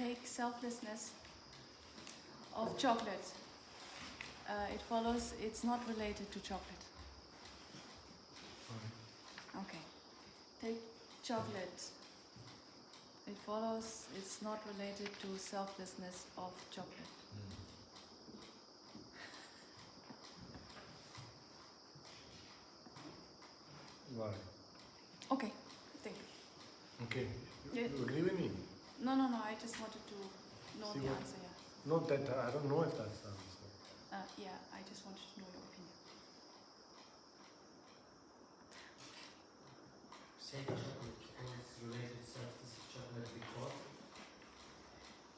take selflessness of chocolate, it follows it's not related to chocolate. Okay. Take chocolate. It follows it's not related to selflessness of chocolate. Why? Okay, think. Okay. Yeah. You agree with me? No, I just wanted to know See the what- answer, yeah. No, that I don't know if that's the answer. Yeah, I just wanted to know your opinion. Say chocolate is related selfless chocolate because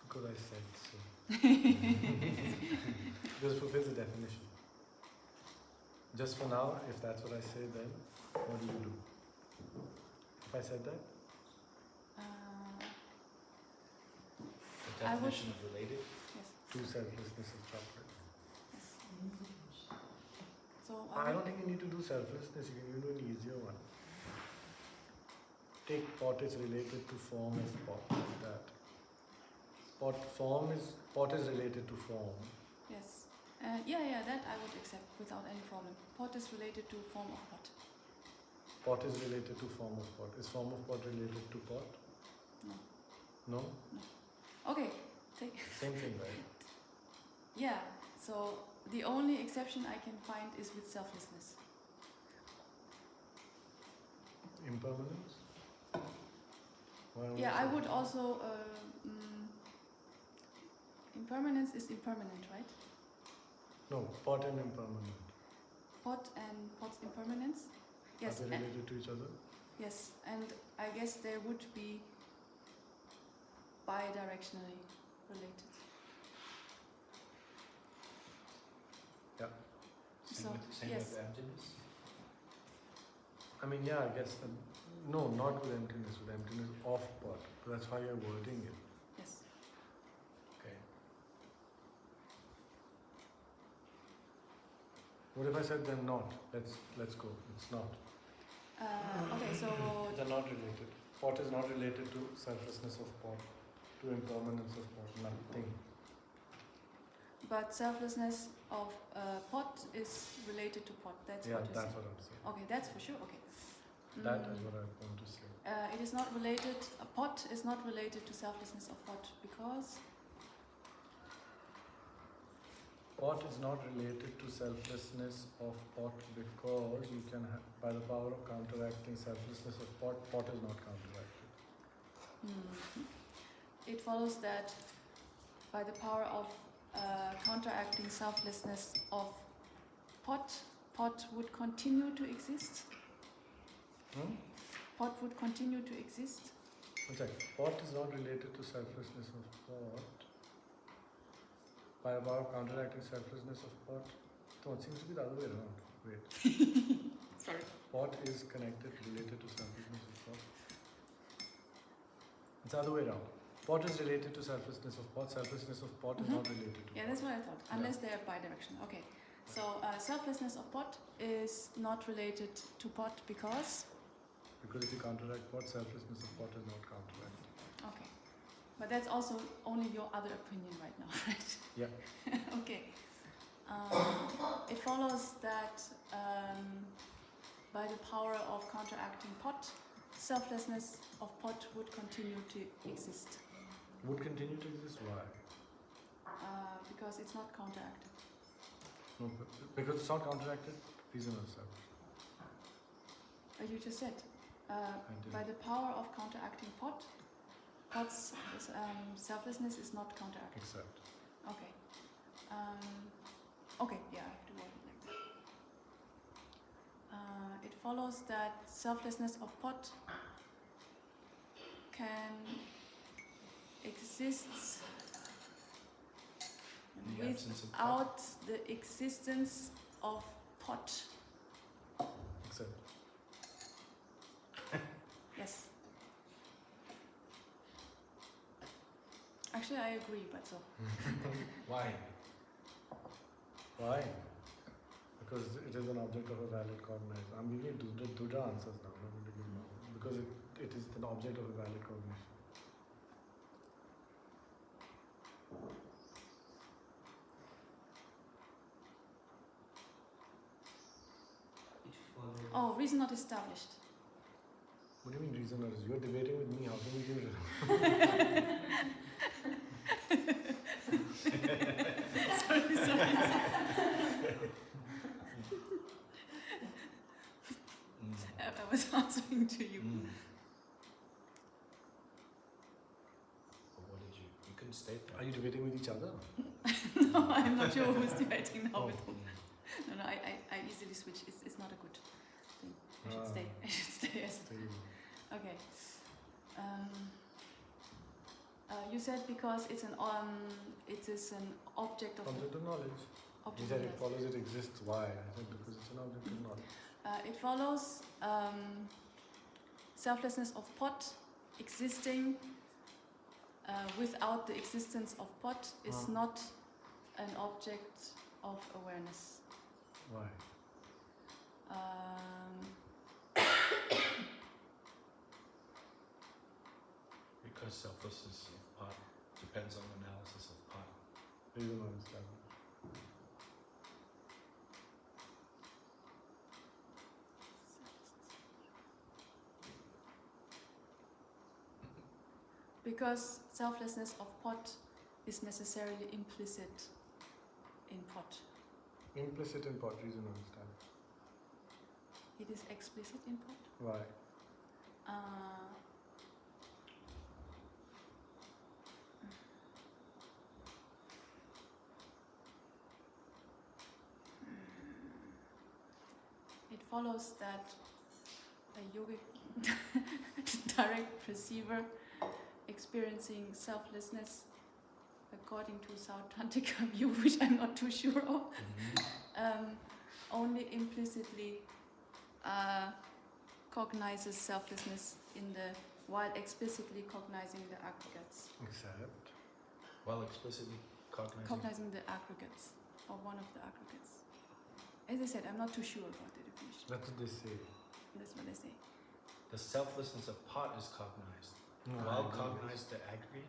Because I said so. Because it fulfills the definition. Just for now, if that's what I say, then what do you do? If I said that? the I would- definition of related. Yes, To selflessness of chocolate. yes. So I don't think you need to do selflessness, you can do an easier one. Take pot is related to form of pot, like that. Pot is related to form. yes. Yeah, that I would accept without any problem. Pot is related to form of pot. Pot is related to form of pot. Is form of pot related to pot? No. No? Okay, take. Same thing, right? Yeah, so the only exception I can find is with selflessness. Impermanence? Why only Yeah, I would selflessness? also. Impermanence is impermanent, right? No, pot and impermanent. Pot and pot's impermanence. Yes, Are they and, related to each other? yes, and I guess there would be bidirectionally related. Yeah. So, Same yes. with emptiness. I mean, yeah, I guess. No, not with emptiness of pot. That's how you're wording it. Yes. Okay. What if I said they're not? Let's go. It's not. Okay, so They're not related. Pot is not related to selflessness of pot, to impermanence of pot, nothing. but selflessness of pot is related to pot. That's Yeah, what you that's say. what I'm saying. Okay, that's for sure. Okay. That is what I want to say. It is not related. A pot is not related to selflessness of pot because Pot is not related to selflessness of pot because you can have, by the power of counteracting selflessness of pot, pot is not counteracted. it follows that by the power of counteracting selflessness of pot, pot would continue to exist. Pot would continue to exist. One sec. Pot is not related to selflessness of pot. By the power of counteracting selflessness of pot. No, it seems to be the other way around. Wait. Sorry. Pot is connected, related to selflessness of pot. It's the other way around. Pot is related to selflessness of pot. Selflessness of pot is not related to Yeah, pot. that's what I thought. Unless they are bidirectional. Okay. So selflessness of pot is not related to pot because. Because if you counteract pot, selflessness of pot is not counteracted. Okay. But that's also only your other opinion right now, right? Yeah. Okay. It follows that by the power of counteracting pot, selflessness of pot would continue to exist. Would continue to exist. Why? Because it's not counteracted. No, because it's not counteracted. Reason yourself. You just said didn't. by the power of counteracting pot, pot's selflessness is not counteracted. Except. Okay. Okay, yeah, I have to word it like that. It follows that selflessness of pot can exist In the absence of pot. without the existence of pot. Except. Yes. Actually, I agree, but so. Why? Why? Because it is an object of a valid cognizance. I'm giving you Dudra answers now. I'm not going to give now. Because it is an object of a valid cognition. reason not established. What do you mean reason or is? You're debating with me. How can you give it? sorry. I was answering to you. What did you couldn't state that. Are you debating with each other? No, I'm not sure who's debating now Oh. with whom. No, I easily switch. It's not a good thing. I should stay. I should stay as okay. You said because it is an object of Object of knowledge. object You of said it knowledge. follows it exists. Why? I said because it's an object of knowledge. It follows selflessness of pot existing without the existence of pot is not an object of awareness. Why? Because selflessness of pot depends on analysis of pot. You don't understand. Because selflessness of pot is necessarily implicit in pot. Implicit in pot, reason to understand. It is explicit in pot. Why? It follows that a yogic direct perceiver experiencing selflessness according to South Tantrika view, which I'm not too sure of, only implicitly cognizes selflessness while explicitly cognizing the aggregates. Except. While explicitly Cognizing the aggregates, or one of the aggregates. As I said, I'm not too sure about the definition. That's what they say. That's what they say. the selflessness of pot is cognized. While cognized the aggregate,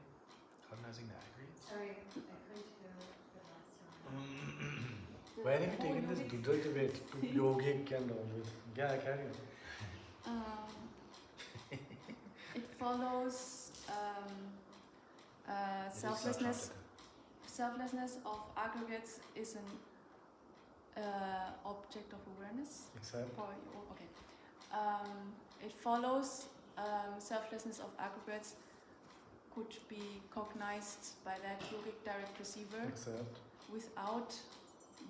cognizing the aggregate. Sorry, I couldn't hear the last one. Where have you taken this Dudra debate to yogic and all this? Yeah, carry on. It follows selflessness. Selflessness of aggregates is an object of awareness. Except. Okay. It follows selflessness of aggregates could be cognized by that yogic direct perceiver Except. without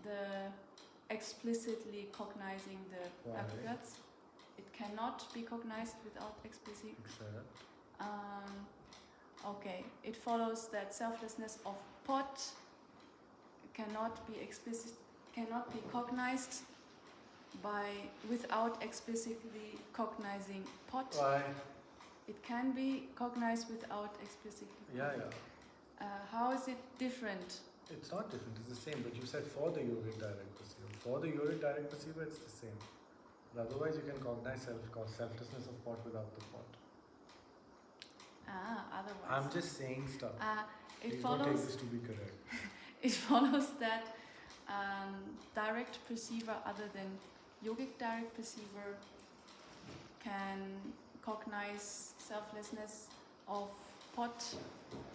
the explicitly cognizing the Why? aggregates. It cannot be cognized without explicit. Except. Okay, it follows that selflessness of pot cannot be cognized without explicitly cognizing pot. Why? It can be cognized without explicitly. Yeah. How is it different? It's not different, it's the same. But you said for the yogic direct perceiver. For the yogic direct perceiver, it's the same. But otherwise, you can cognize selflessness of pot without the pot. Otherwise. I'm just saying stuff. It Please don't take follows. this to be correct. It follows that direct perceiver other than yogic direct perceiver can cognize selflessness of pot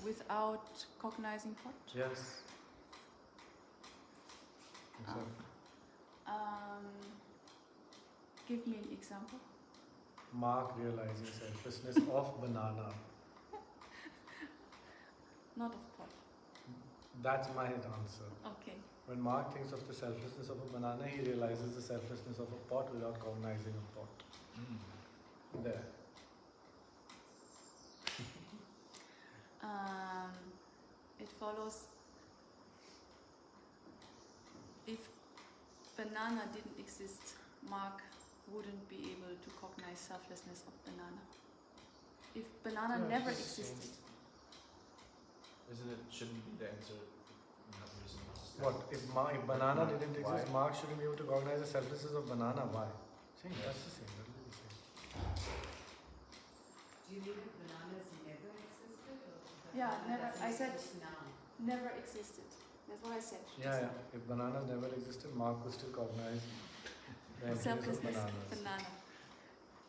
without cognizing pot. Yes. Except. Give me an example. Mark realizing selflessness of banana. Not of pot. That's my answer. Okay. When Mark thinks of the selflessness of a banana, he realizes the selflessness of a pot without cognizing a pot. There. It follows if banana didn't exist, Mark wouldn't be able to cognize selflessness of banana. If banana Yeah, never it's the same. existed, Shouldn't be the answer not reason to understand. What? If banana didn't exist, Why? Mark shouldn't be able to cognize the selflessness of banana. Why? Same. That's the same. That will be the same. Do you mean that bananas never existed? Or that Yeah, banana never. doesn't I said- exist now? never existed. That's what I said. Yeah. If bananas never existed, Mark would still cognize the emptiness of Selflessness of bananas. banana.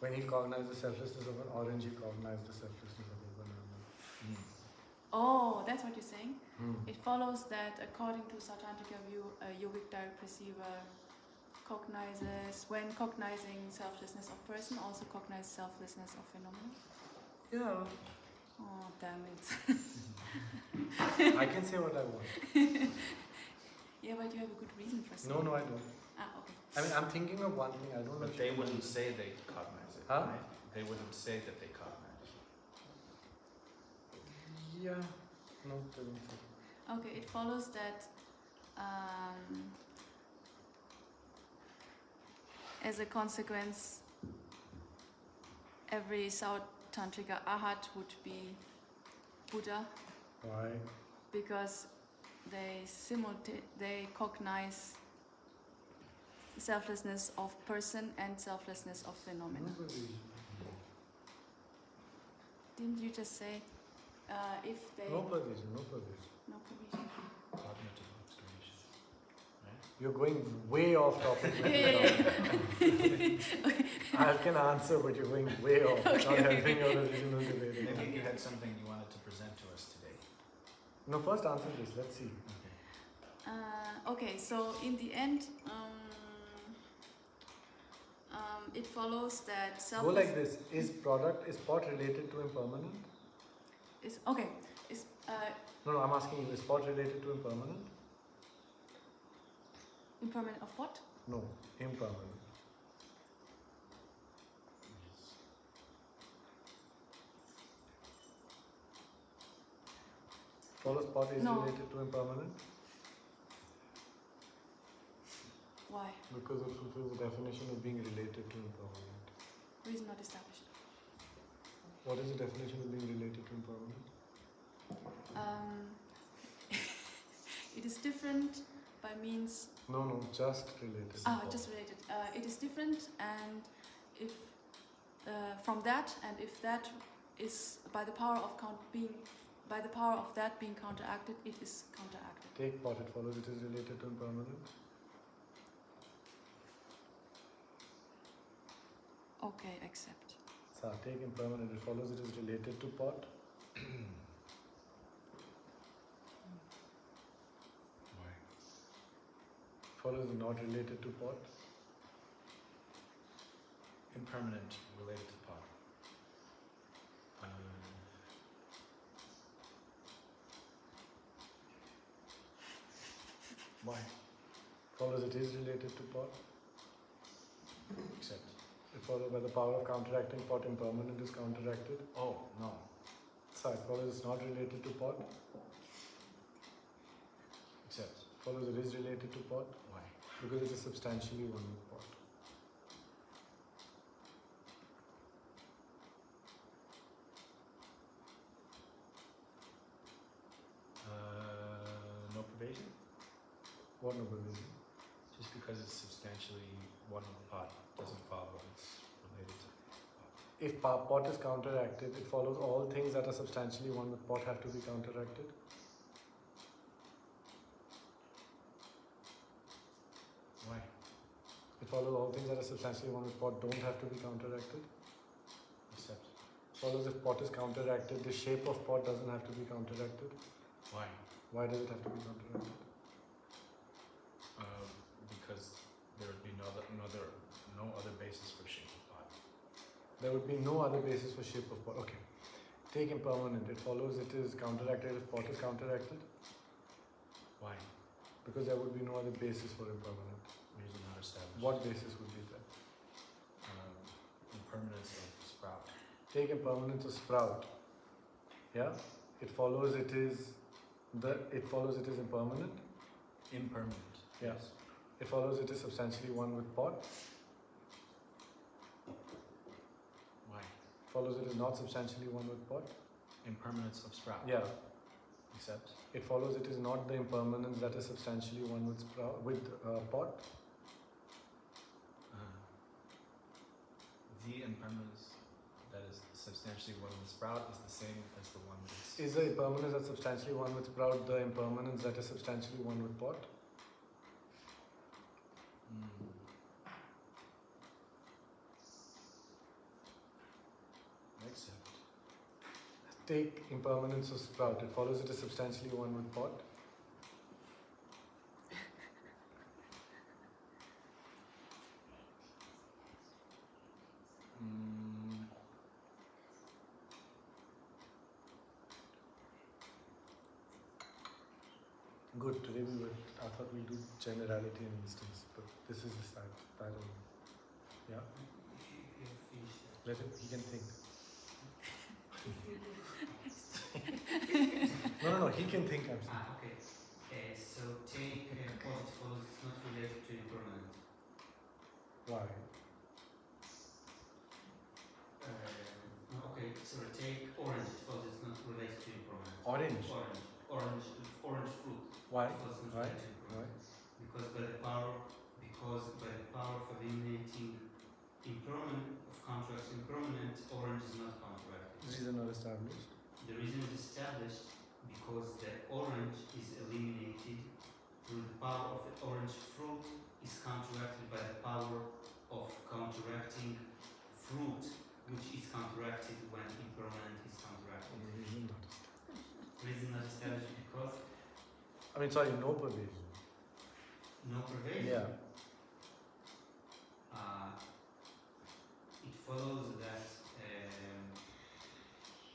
When he cognized the selflessness of an orange, he cognized the selflessness of a banana. Oh, that's what you're saying? Hmm. It follows that according to Sautrantika view, a yogic direct perceiver cognizes, when cognizing selflessness of person, also cognizes selflessness of phenomenon? Yeah, Oh, damn it. I can say what I want. Yeah, but you have a good reason for saying No, no, I don't. Ah, okay. I mean, I'm thinking of one thing. I don't know. But if they you- wouldn't say they cognize it, Huh? right? They wouldn't say that they cognize. Yeah. No, they don't say. Okay, it follows that as a consequence, every South Tantrika Arhat would be Buddha Why? because they cognize selflessness of person and selflessness of phenomena. Nobody. Didn't you just say if they No provision, no provision. no provision? Cognitive obscuration. Right? You're going way off topic. I can answer, but you're going way off. It's not Okay. helping your original debate. Maybe you had something you wanted to present to us today. No, first answer this. Let's see. Okay. Okay, so in the end, it follows that Go selfless like this. Is pot related to impermanent? is okay. Is No, I'm asking you. Is pot related to impermanent? impermanent of what? No, impermanent. Follows pot is No. related to impermanent Why? because it fulfills the definition of being related to impermanent. Reason not established. What is the definition of being related to impermanent? It is different by means. No, just related. Just related. It is different, and if from that, and if that is by the power of by the power of that being counteracted, it is counteracted. Take pot, it follows it is related to impermanent. Okay, accept. So take impermanent, it follows it is related to pot. Why? Follows is not related to pot. Impermanent related to pot. Why? Follows it is related to pot. Except. It follows by the power of counteracting pot, impermanent is counteracted. Oh, no. So it follows it's not related to pot. Except. Follows it is related to pot Why? because it is substantially one with pot. No pervasion? What no provision? Just because it's substantially one with the pot doesn't follow it's related to pot. If pot is counteracted, it follows all things that are substantially one with pot have to be counteracted. Why? It follows all things that are substantially one with pot don't have to be counteracted. Except. Follows if pot is counteracted, the shape of pot doesn't have to be counteracted. Why? Why does it have to be counteracted? Because there would be no other basis for shape of pot. There would be no other basis for shape of pot. Okay. Take impermanent. It follows it is counteracted if pot is counteracted. Why? Because there would be no other basis for impermanent. Reason not established. What basis would be there? Impermanence of sprout. Take impermanence of sprout. Yeah? It follows it is impermanent. Impermanent. Yeah. Yes. It follows it is substantially one with pot. Why? Follows it is not substantially one with pot. Impermanence of sprout. Yeah. Except. It follows it is not the impermanence that is substantially one with pot. The impermanence that is substantially one with sprout is the same as the one that's. Is the impermanence that's substantially one with sprout the impermanence that is substantially one with pot? Accept. Take impermanence of sprout. It follows it is substantially one with pot. Good. Today I thought we'll do generality and instance, but this is the side. Yeah. If you finish that. Let him. He can think. No. He can think. I'm saying. Okay. So take what it follows is not related to impermanent. Why? Okay, sorry, take orange, it follows it's not related to impermanent. Orange. Orange fruit. Why? It follows not Why? related to Why? impermanent. Because by the power of eliminating impermanent of contract impermanent, orange is not contracted. These are not established. The reason is established because the orange is eliminated through the power of the orange fruit is counteracted by the power of counteracting fruit, which is counteracted when impermanent is counteracted. Reason not established because No pervasion. no pervasion. Yeah. It follows that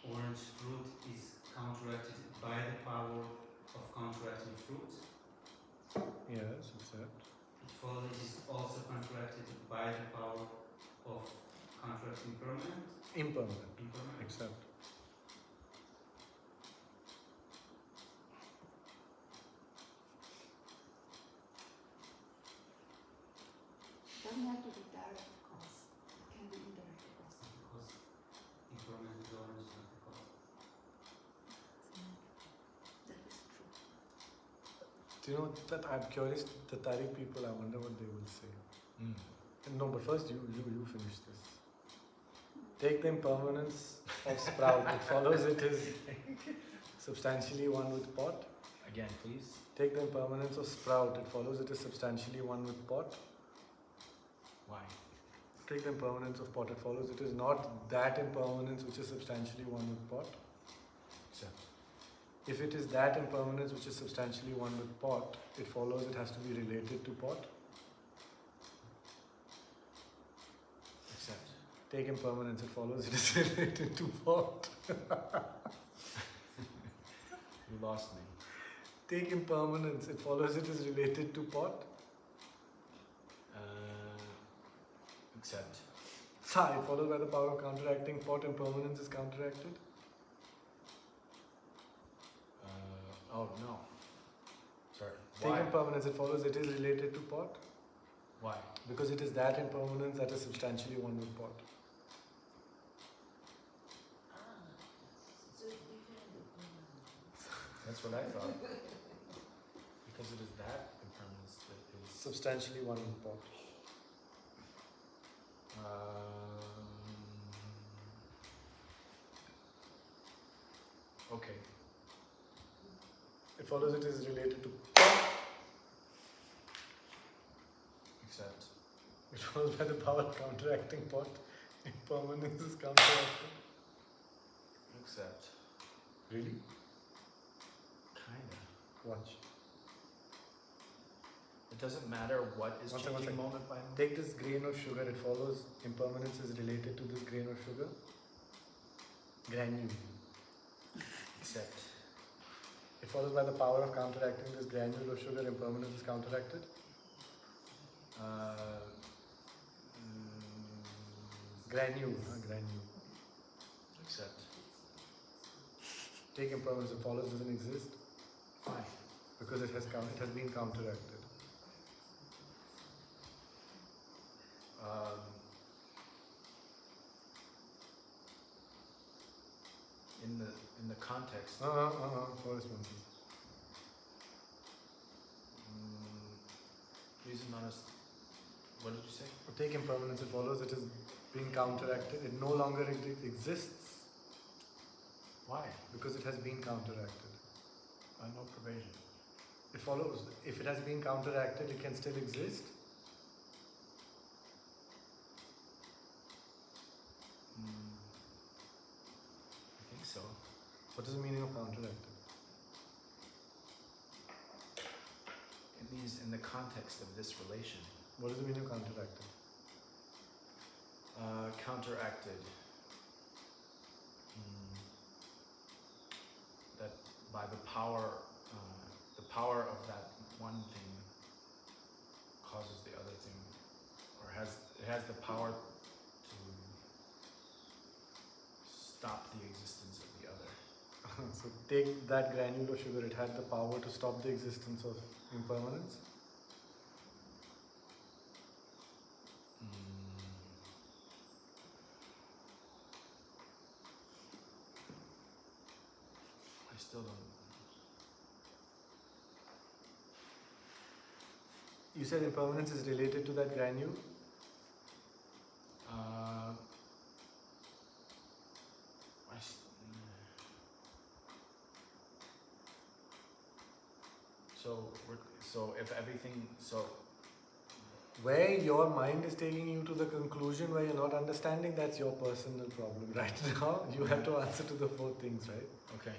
orange fruit is counteracted by the power of counteracting fruit. Yes, accept. It follows it is also counteracted by the power of counteracting impermanent. Impermanent. Accept. Doesn't have to be direct cause. It can be indirect cause. Because impermanent is orange is not the cause. That is true. Do you know that I'm curious, the Tariq people, I wonder what they will say. No, but first you finish this. Take the impermanence of sprout. It follows it is substantially one with pot. Again, please. Take the impermanence of sprout. It follows it is substantially one with pot. Why? Take the impermanence of pot. It follows it is not that impermanence which is substantially one with pot. Accept. If it is that impermanence which is substantially one with pot, it follows it has to be related to pot. Accept. Take impermanence, it follows it is related to pot. You lost me. Take impermanence, it follows it is related to pot. Accept. It followed by the power of counteracting pot, impermanence is counteracted. Oh no. Sorry. Take Why? impermanence, it follows it is related to pot. Why? Because it is that impermanence that is substantially one with pot. So different. That's what I thought. Because it is that impermanence that is. Substantially one with pot. Okay. It follows it is related to. Accept. It follows by the power of counteracting pot. Impermanence is counteracted. Accept. Really? Kinda. Watch. It doesn't matter what is One second, changing one moment by moment. Take this grain of sugar, it follows impermanence is related to this grain of sugar. Granule. Accept. It follows by the power of counteracting this granule of sugar, impermanence is counteracted. Granule. Accept. Take impermanence, it follows doesn't exist Why? because it has been counteracted. In the context. Forest monkey. Reason not as. What did you say? Take impermanence, it follows it is being counteracted. It no longer exists Why? because it has been counteracted. No pervasion. It follows if it has been counteracted, it can still exist. so. What is the meaning of counteracted? It means in the context of this relation. What is the meaning of counteracted? Counteracted. That by the power of that one thing causes the other thing, or it has the power to stop the existence of the other. So take that granular sugar, it had the power to stop the existence of impermanence. I still don't. You said impermanence is related to that granule? So if everything, Where your mind is taking you to the conclusion where you're not understanding, that's your personal problem. Right now, you have to answer to the 4 things, right? okay.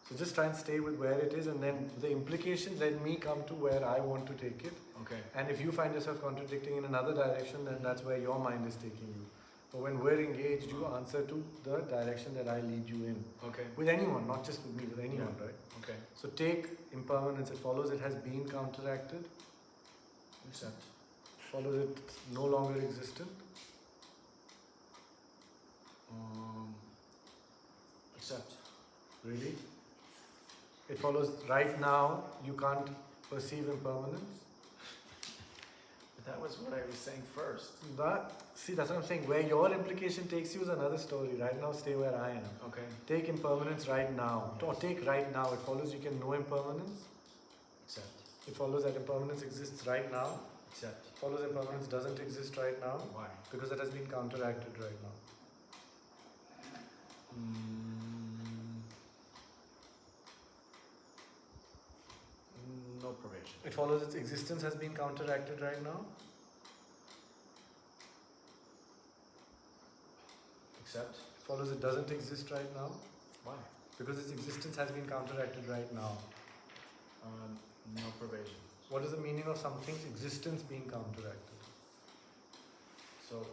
So just try and stay with where it is, and then the implications let me come to where I want to take it. Okay. And if you find yourself contradicting in another direction, then that's where your mind is taking you. But when we're engaged, you answer to the direction that I lead you in. Okay. With anyone, not just with me, with anyone, right? Okay. So take impermanence, it follows it has been counteracted. Accept. Follows it no longer existent. Accept. Really? It follows right now you can't perceive impermanence. But that was what I was saying first. That's what I'm saying. Where your implication takes you is another story. Right now, stay where I am. Okay. Take impermanence right now. Or take right now. It follows you can know impermanence. Accept. It follows that impermanence exists right now. Accept. It follows impermanence doesn't exist right now. Why? Because it has been counteracted right now. No probation. It follows its existence has been counteracted right now. Accept. It follows it doesn't exist right now. Why? Because its existence has been counteracted right now. No probation. What is the meaning of something's existence being counteracted? So,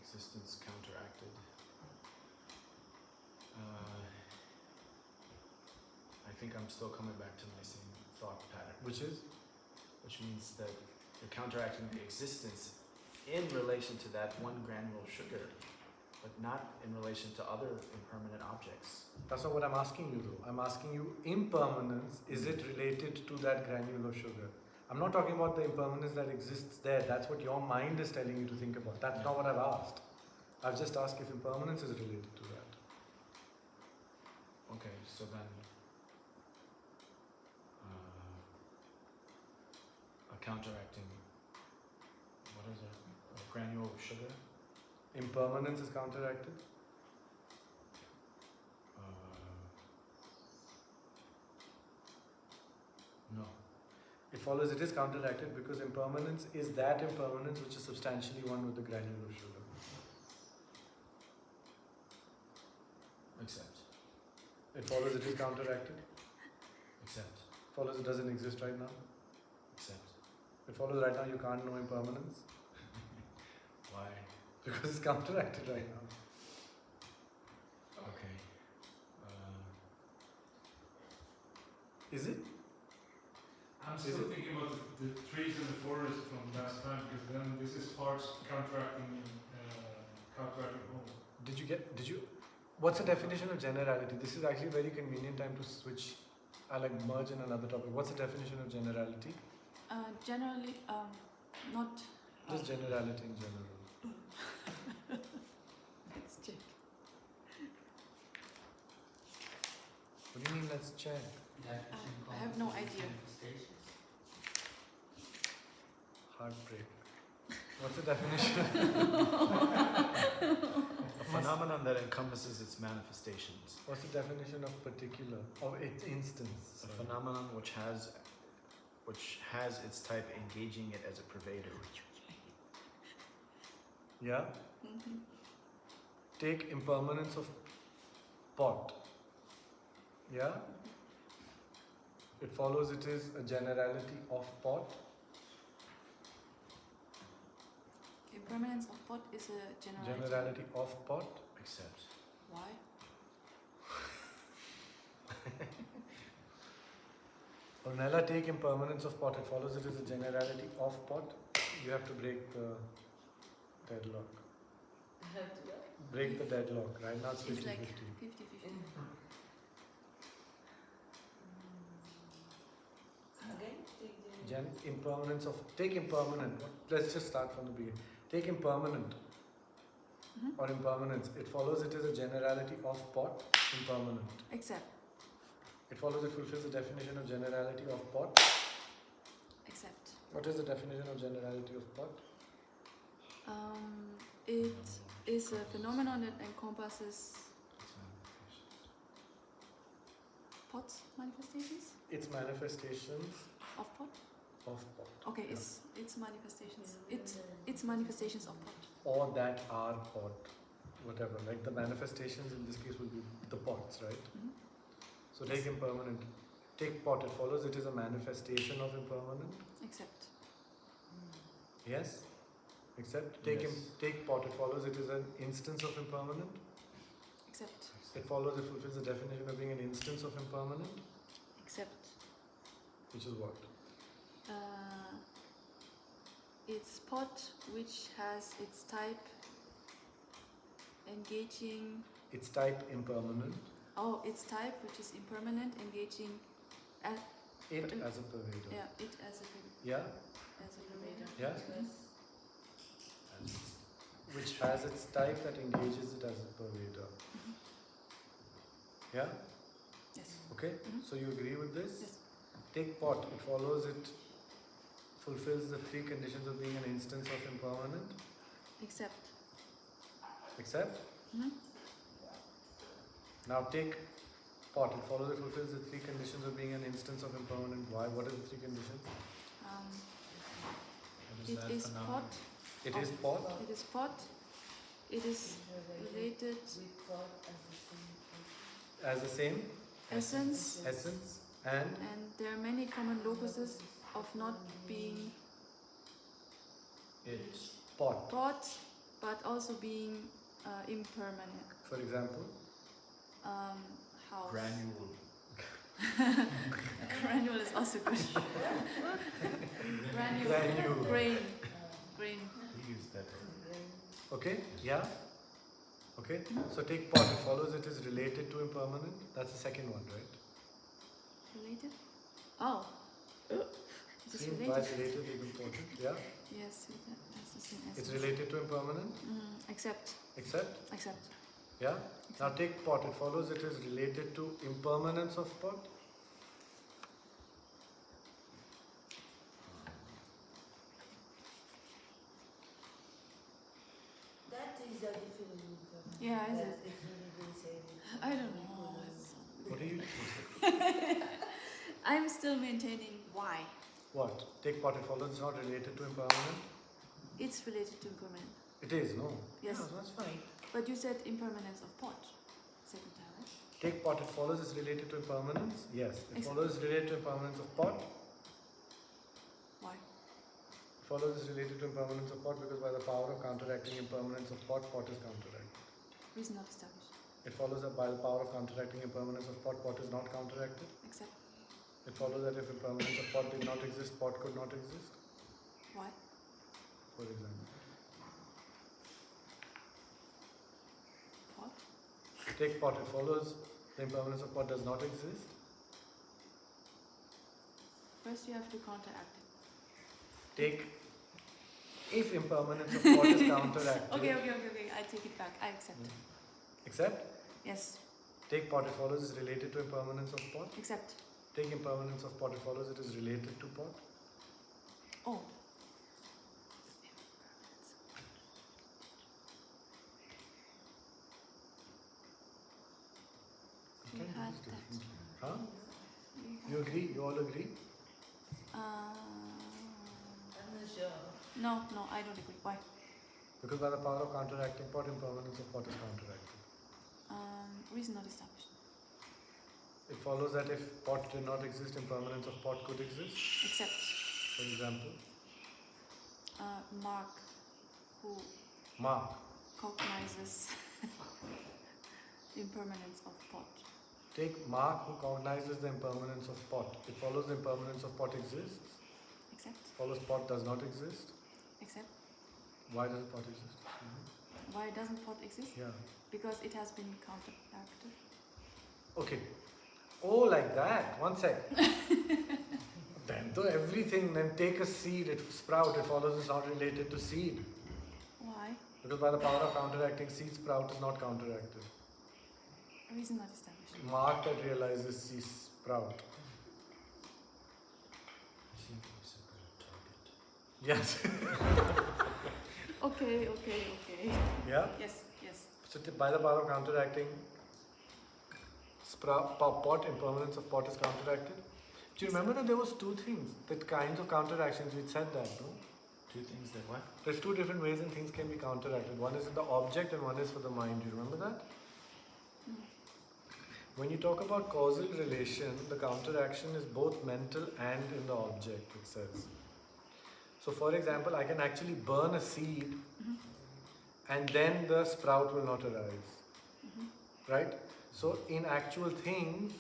existence counteracted. I think I'm still coming back to my same thought pattern. Which Which means that you're counteracting the existence in relation to that one granule sugar, but not in relation to other impermanent objects. That's not what I'm asking you though. I'm asking you impermanence, is it related to that granule of sugar? I'm not talking about the impermanence that exists there. That's what your mind is telling you to think about. That's not what I've asked. I've just asked if impermanence is related to that. Okay, so then a counteracting, what is it? A granule of sugar? Impermanence is counteracted? No. It follows it is counteracted because impermanence is that impermanence which is substantially one with the granule of sugar. Accept. It follows it is counteracted. Accept. Follows it doesn't exist right now. Accept. It follows right now you can't know impermanence Why? because it's counteracted right now. Okay. Is it? I'm still thinking about the trees in the forest from last time, because then this is parts counteracting home. What's the definition of generality? This is actually a very convenient time to switch. I merge in another topic. What's the definition of generality? Generally, not. Just generality in general. Let's check. What do you mean, let's check? I have no idea. Heartbreak. What's the definition? A phenomenon that encompasses its manifestations. What's the definition of particular? Of its instance? A phenomenon which has its type engaging it as a pervader. Yeah? Mm-hmm. take impermanence of pot. Yeah? It follows it is a generality of pot. Impermanence of pot is a generality. Generality of pot. Except. Why? Ornella, take impermanence of pot. It follows it is a generality of pot. You have to break the deadlock. Break the deadlock. Right now it's 50-50. It's like 50-50. Impermanence of take impermanent. Let's just start from the beginning. Take impermanent or impermanence. It follows it is a generality of pot. Impermanent. Except. It follows it fulfills the definition of generality of pot. Except. What is the definition of generality of pot? It is a phenomenon that encompasses pot's manifestations Its manifestations of pot. of pot. Okay, it's manifestations. It's manifestations of pot. Or that are pot. Whatever. Like the manifestations in this case will be the pots, right? So take impermanent. Take pot. It follows it is a manifestation of impermanent. Except. Yes? Except take Yes. take pot. It follows it is an instance of impermanent. Except. It follows it fulfills the definition of being an instance of impermanent. Except. Which is what? It's pot which has its type engaging. Its type impermanent. Oh, its type which is impermanent engaging at It as a pervador. it as a Yeah? pervador. Yeah? Which has its type that engages it as a pervador. Yeah? Yes. Okay? Mhm. So you agree with this? Yes. Take pot. It follows it fulfills the three conditions of being an instance of impermanent. Except. Except? Mhm. Now take pot. It follows it fulfills the three conditions of being an instance of impermanent. Why? What are the three conditions? What It that is phenomenon? pot. It Oh. is pot. It is pot. It is related As the same essence, essence and and there are many common locuses of not being It. pot. pot, but also being impermanent. For example, House. Granule. Granule is also good. Granule. Granule. Grain. Grain. We use that. okay? Yeah? Okay? So take pot. It follows it is related to impermanent. That's the second one, right? Related? Oh. It is See why related. related is important. Yeah? Yes, that's the same It's essence. related to impermanent. Except. Except? Except. Yeah? Now take pot. It follows it is related to impermanence of pot. That is a different. Yeah, is that it? is really been said. I don't know. What are you I'm still maintaining why. What? Take pot. It follows it's not related to impermanent. It's related to impermanent. It is, no? Yes. Yeah, that's fine. But you said impermanence of pot. Second time, right? Take pot. It follows is related to impermanence. Yes. It Ex- follows is related to impermanence of pot. Why? It follows is related to impermanence of pot because by the power of counteracting impermanence of pot, pot is counteracted. Reason not established. It follows that by the power of counteracting impermanence of pot, pot is not counteracted. Except. It follows that if impermanence of pot did not exist, pot could not exist. Why? For example. Pot? Take pot. It follows the impermanence of pot does not exist. First you have to counteract it. Take if impermanence of pot is counteracted. Okay. I take it back. I accept. Except Yes. take pot. It follows is related to impermanence of pot. Except. Take impermanence of pot. It follows it is related to pot. Oh. We Can had use that. differently. Huh? We You agree? You all agree? Uh, I'm not sure. no, I don't agree. Why? Because by the power of counteracting pot, impermanence of pot is counteracted. Reason not established. It follows that if pot did not exist, impermanence of pot could exist. Except For example, Mark, who Mark. cognizes impermanence of pot. Take Mark who cognizes the impermanence of pot. It follows the impermanence of pot exists. Except, Follows pot does not exist. except, Why does pot exist? why doesn't pot exist? Yeah. Because it has been counteracted. Okay. Oh, like that. One sec. Then to everything, then take a seed, it sprout, it follows it's not related to seed. Why? Because by the power of counteracting, seed sprout is not counteracted. Reason not established. Mark that realizes seed sprout. Yes. Okay. Yeah? Yes, yes. So by the power of counteracting, pot, impermanence of pot is counteracted. Do you remember that there was two things, that kinds of counteractions, we said that, no? Two things that what? There's two different ways in things can be counteracted. One is in the object and one is for the mind. Do you remember that? No. When you talk about causal relation, the counteraction is both mental and in the object, it says. So for example, I can actually burn a seed and then the sprout will not arise. Right? So in actual things,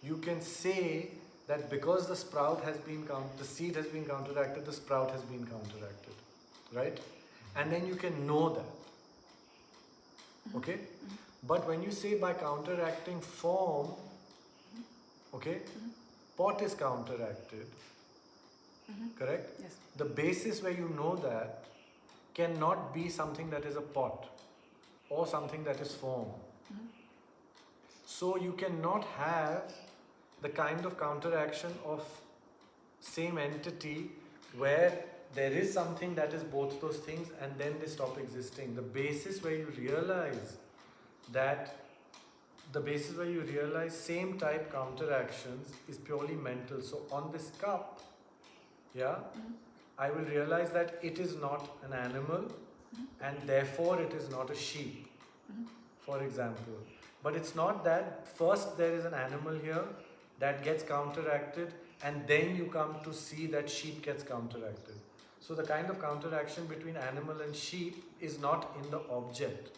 you can say that because the sprout has been the seed has been counteracted, the sprout has been counteracted. Right? And then you can know that. Okay? But when you say by counteracting form, okay, pot is counteracted. Correct? Yes. The basis where you know that cannot be something that is a pot or something that is form. So you cannot have the kind of counteraction of same entity where there is something that is both those things and then they stop existing. The basis where you realize that same type counteractions is purely mental. So on this cup, yeah, I will realize that it is not an animal and therefore it is not a sheep, for example. But it's not that first there is an animal here that gets counteracted and then you come to see that sheep gets counteracted. So the kind of counteraction between animal and sheep is not in the object.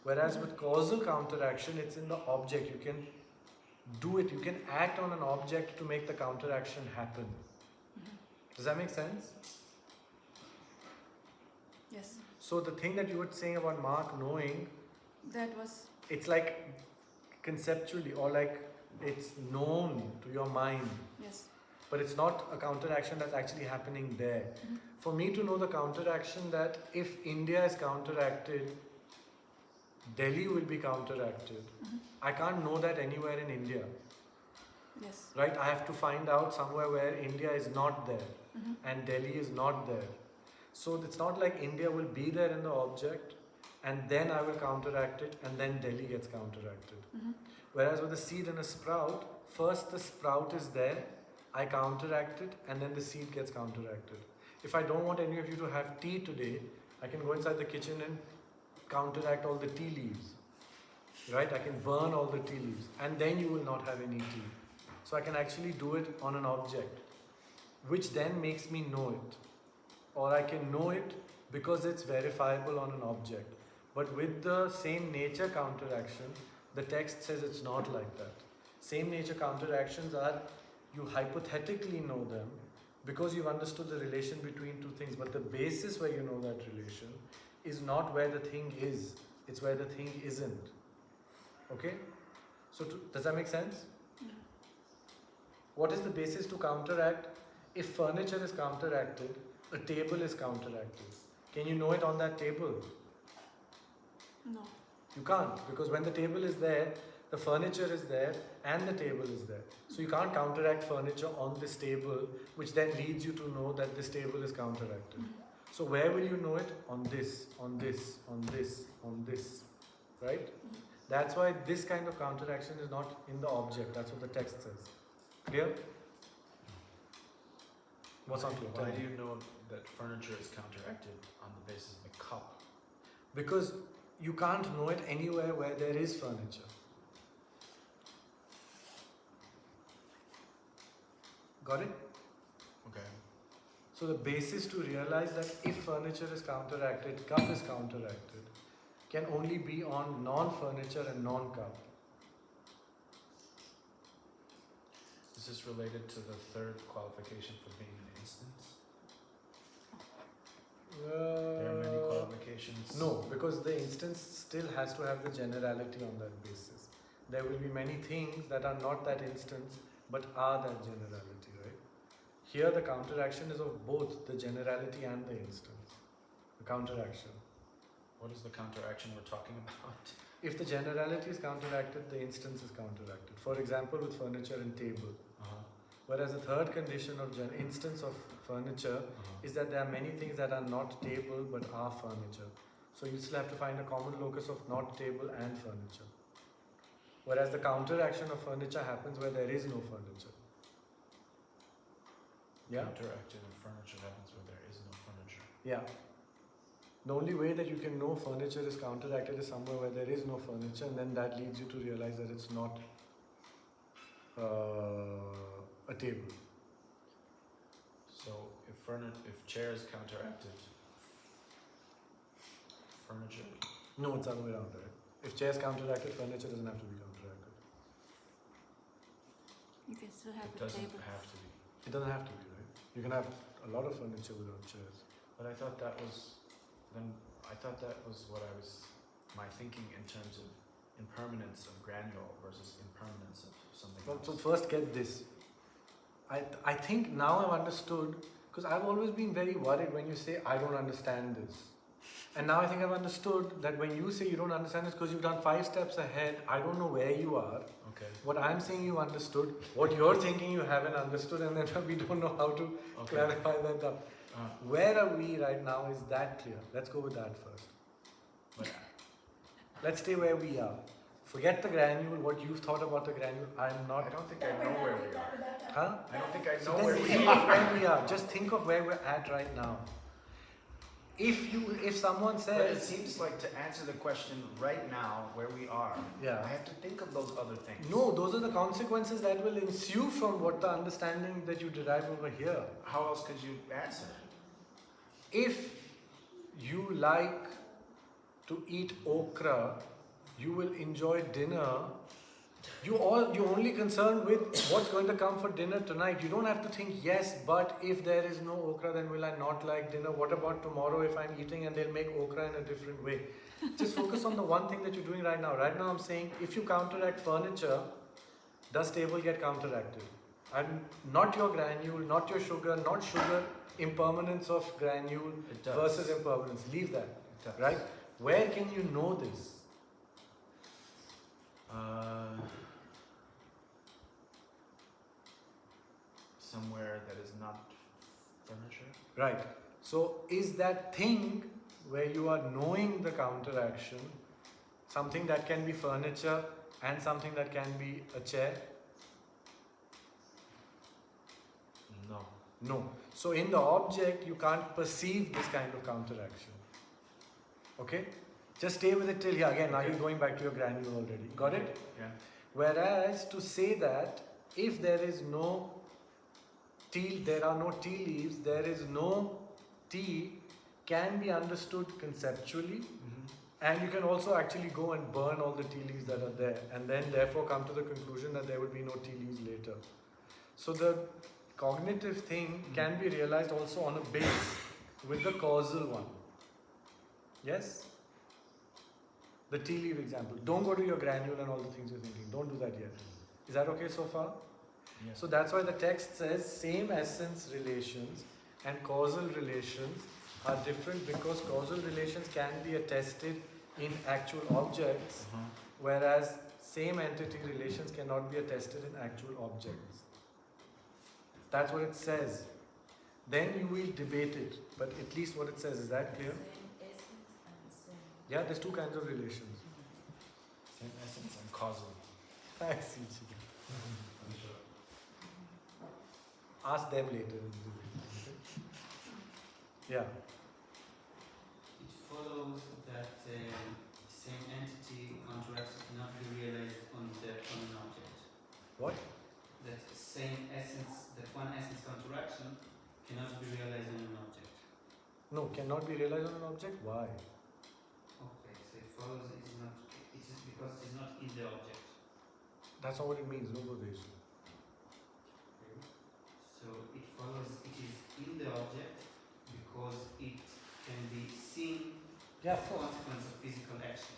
Whereas with causal counteraction, it's in the object. You can do it, you can act on an object to make the counteraction happen. Does that make sense? Yes. So the thing that you were saying about Mark knowing, That was it's like conceptually or like it's known to your mind, yes. but it's not a counteraction that's actually happening there. For me to know the counteraction that if India is counteracted, Delhi will be counteracted. I can't know that anywhere in India, Yes. right? I have to find out somewhere where India is not there and Delhi is not there. So it's not like India will be there in the object and then I will counteract it and then Delhi gets counteracted. Whereas with a seed and a sprout, first the sprout is there, I counteract it and then the seed gets counteracted. If I don't want any of you to have tea today, I can go inside the kitchen and counteract all the tea leaves. Right? I can burn all the tea leaves and then you will not have any tea. So I can actually do it on an object, which then makes me know it. Or I can know it because it's verifiable on an object. But with the same nature counteraction, the text says it's not like that. Same nature counteractions are, you hypothetically know them because you've understood the relation between two things. But the basis where you know that relation is not where the thing is, it's where the thing isn't. Okay? So does that make sense? What is the basis to counteract? If furniture is counteracted, a table is counteracted. Can you know it on that table? No. You can't, because when the table is there, the furniture is there and the table is there. So you can't counteract furniture on this table, which then leads you to know that this table is counteracted. So where will you know it? On this, on this, on this, on this. Right? That's why this kind of counteraction is not in the object. That's what the text says. Clear? What's not clear? Tell Why me. do you know that furniture is counteracted on the basis of a cup? Because you can't know it anywhere where there is furniture. Got it? Okay. So the basis to realize that if furniture is counteracted, cup is counteracted, can only be on non-furniture and non-cup. Is this related to the third qualification for being an instance? There are many qualifications. No, because the instance still has to have the generality on that basis. There will be many things that are not that instance but are that generality, right? Here the counteraction is of both the generality and the instance. The counteraction. What is the counteraction we're talking about? If the generality is counteracted, the instance is counteracted. For example, with furniture and table. Whereas the third condition of instance of furniture is that there are many things that are not table but are furniture. So you still have to find a common locus of not table and furniture. Whereas the counteraction of furniture happens where there is no furniture. Yeah? Counteraction of furniture happens where there is no furniture. Yeah. The only way that you can know furniture is counteracted is somewhere where there is no furniture, and then that leads you to realize that it's not a table. So if chair is counteracted, furniture. No, it's the other way around, right? If chair is counteracted, furniture doesn't have to be counteracted. You can still have It a doesn't table. have to be. It doesn't have to be, right? You can have a lot of furniture without chairs. But I thought that was what I was my thinking in terms of impermanence of granule versus impermanence of something Well, else. so first get this. I think now I've understood, because I've always been very worried when you say I don't understand this. And now I think I've understood that when you say you don't understand this because you've done 5 steps ahead, I don't know where you are. Okay. What I'm saying you understood, what you're thinking you haven't understood, and then we don't know how to clarify that up. Where are we right now is that clear. Let's go with that first. But Let's stay where we are. Forget the granule, what you've thought about the granule. I'm I not. don't think I know where we are. Huh? I don't think I So know then where we think are. of where we are. Just think of where we're at right now. If someone But it says, seems like to answer the question right now where we are, yeah. I have to think of those other things. No, those are the consequences that will ensue from what the understanding that you derive over here. How else could you answer? If you like to eat okra, you will enjoy dinner. You're only concerned with what's going to come for dinner tonight. You don't have to think, yes, but if there is no okra, then will I not like dinner? What about tomorrow if I'm eating and they'll make okra in a different way? Just focus on the one thing that you're doing right now. Right now I'm saying, if you counteract furniture, does table get counteracted? And not your granule, not your sugar, not sugar, impermanence of granule It does. versus impermanence. Leave that, It does. right? Where can you know this? Somewhere that is not furniture. Right. So is that thing where you are knowing the counteraction something that can be furniture and something that can be a chair? No. No. So in the object you can't perceive this kind of counteraction. Okay? Just stay with it till here. Again, now Okay. you're going back to your granule already. Got it? Yeah. Whereas to say that if there is no tea, there are no tea leaves, there is no tea, can be understood conceptually, and you can also actually go and burn all the tea leaves that are there, and then therefore come to the conclusion that there will be no tea leaves later. So the cognitive thing can be realized also on a base with the causal one. Yes? The tea leaf example. Don't go to your granule and all the things you're thinking. Don't do that yet. Is that okay so far? Yeah. So that's why the text says same essence relations and causal relations are different, because causal relations can be attested in actual objects, whereas same entity relations cannot be attested in actual objects. That's what it says. Then you will debate it, but at least what it says, is that clear? Yeah, there's 2 kinds of relations. Same essence and causal. I see. Ask them later in the debate. Yeah. It follows that same entity counteracts cannot be realized on an object. What? That same essence, that one essence counteraction cannot be realized on an object. No, cannot be realized on an object? Why? Okay, so it follows it is not, it is because it is not in the object. That's not what it means, no pervasion. Okay. So it follows it is in the object because it can be seen Yeah, as of a course. consequence of physical action.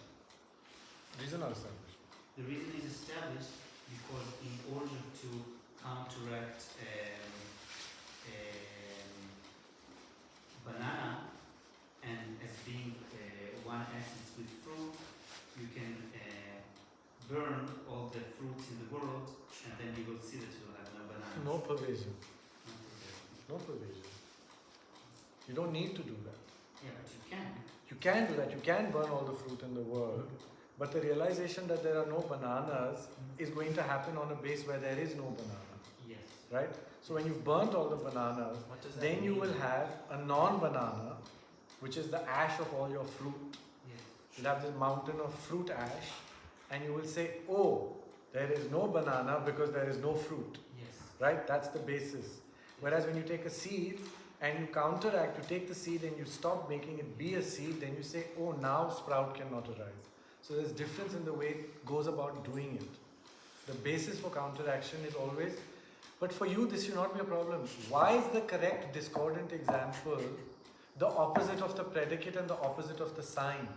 Reason are established. The reason is established because in order to counteract banana and as being one essence with fruit, you can burn all the fruits in the world and then you will see that you will have no bananas. No pervasion. No pervasion. No pervasion. You don't need to do that. Yeah, but you can. You can do that. You can burn all the fruit in the world. But the realization that there are no bananas is going to happen on a base where there is no banana. Yes. Right? So when you've burnt all the bananas, What does that then you mean? will have a non-banana, which is the ash of all your fruit. Yes. You'll have this mountain of fruit ash, and you will say, oh, there is no banana because there is no fruit. Yes. Right? That's the basis. Whereas when you take a seed and you counteract, you take the seed and you stop making it be a seed, then you say, oh, now sprout cannot arise. So there's difference in the way it goes about doing it. The basis for counteraction is always, but for you this should not be a problem. Why is the correct discordant example the opposite of the predicate and the opposite of the sign?